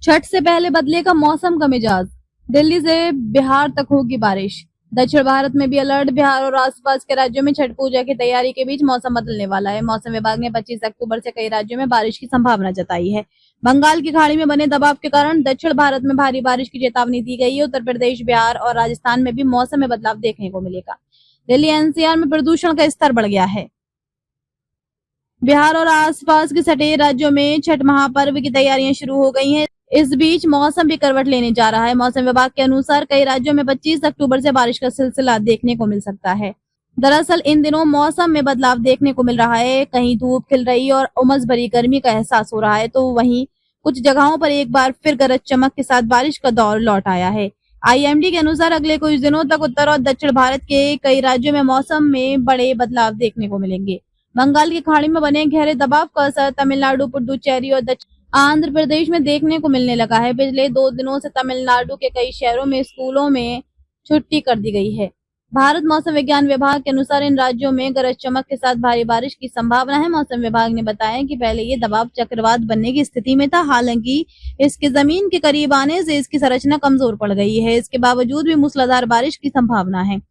छठ से पहले बदलेगा मौसम का मिजाज। दिल्ली से बिहार तक होगी बारिश। दक्षिण भारत में भी अलर्ट। बिहार और आसपास के राज्यों में छठ पूजा की तैयारी के बीच मौसम बदलने वाला है। मौसम विभाग ने 25 अक्टूबर से कई राज्यों में बारिश की संभावना जताई है। बंगाल की खाड़ी में बने दबाव के कारण दक्षिण भारत में भारी बारिश की चेतावनी दी गई है। उत्तर प्रदेश, बिहार और राजस्थान में भी मौसम में बदलाव देखने को मिलेगा। दिल्ली एनसीआर में प्रदूषण का स्तर बढ़ गया है। बिहार और आसपास के सटे राज्यों में छठ महापर्व की तैयारियां शुरू हो गई हैं। इस बीच मौसम भी करवट लेने जा रहा है। मौसम विभाग के अनुसार कई राज्यों में 25 अक्टूबर से बारिश का सिलसिला देखने को मिल सकता है। दरअसल इन दिनों मौसम में बदलाव देखने को मिल रहा है। कहीं धूप खिल रही और उमस भरी गर्मी का एहसास हो रहा है, तो वहीं कुछ जगहों पर एक बार फिर गरज चमक के साथ बारिश का दौर लौट आया है। आईएमडी के अनुसार अगले कुछ दिनों तक उत्तर और दक्षिण भारत के कई राज्यों में मौसम में बड़े बदलाव देखने को मिलेंगे। बंगाल की खाड़ी में बने गहरे दबाव का असर तमिलनाडु, पुडुचेरी और आंध्र प्रदेश में देखने को मिलने लगा है। पिछले 2 दिनों से तमिलनाडु के कई शहरों में स्कूलों में छुट्टी कर दी गई है। भारत मौसम विज्ञान विभाग के अनुसार इन राज्यों में गरज चमक के साथ भारी बारिश की संभावना है। मौसम विभाग ने बताया कि पहले ये दबाव चक्रवात बनने की स्थिति में था। हालांकि इसके जमीन के करीब आने से इसकी संरचना कमजोर पड़ गई है। इसके बावजूद भी मूसलाधार बारिश की संभावना है।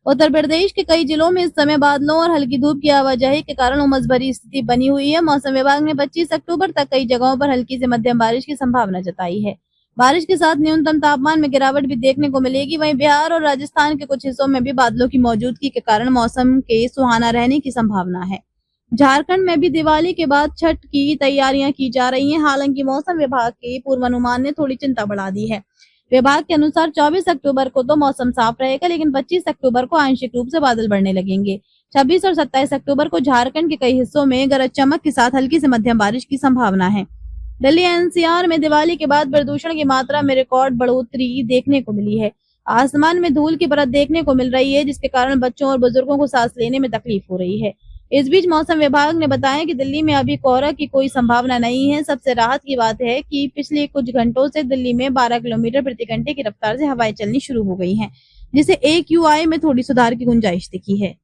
उत्तर प्रदेश के कई जिलों में इस समय बादलों और हल्की धूप की आवाजाही के कारण उमस भरी स्थिति बनी हुई है। मौसम विभाग ने 25 अक्टूबर तक कई जगहों पर हल्की से मध्यम बारिश की संभावना जताई है। बारिश के साथ न्यूनतम तापमान में गिरावट भी देखने को मिलेगी। वहीं बिहार और राजस्थान के कुछ हिस्सों में भी बादलों की मौजूदगी के कारण मौसम के सुहाना रहने की संभावना है। झारखंड में भी दिवाली के बाद छठ की तैयारियां की जा रही हैं। हालांकि मौसम विभाग के पूर्वानुमान ने थोड़ी चिंता बढ़ा दी है। विभाग के अनुसार 24 अक्टूबर को तो मौसम साफ रहेगा, लेकिन 25 अक्टूबर को आंशिक रूप से बादल बढ़ने लगेंगे। 26 और 27 अक्टूबर को झारखंड के कई हिस्सों में गरज चमक के साथ हल्की से मध्यम बारिश की संभावना है। दिल्ली एनसीआर में दिवाली के बाद प्रदूषण की मात्रा में रिकॉर्ड बढ़ोतरी देखने को मिली है। आसमान में धूल की परत देखने को मिल रही है, जिसके कारण बच्चों और बुजुर्गों को सांस लेने में तकलीफ हो रही है। इस बीच मौसम विभाग ने बताया कि दिल्ली में अभी कोहरा की कोई संभावना नहीं है। सबसे राहत की बात है कि पिछले कुछ घंटों से दिल्ली में 12 किलोमीटर प्रति घंटे की रफ्तार से हवाएं चलनी शुरू हो गई हैं, जिससे AQI में थोड़ी सुधार की गुंजाइश दिखी है।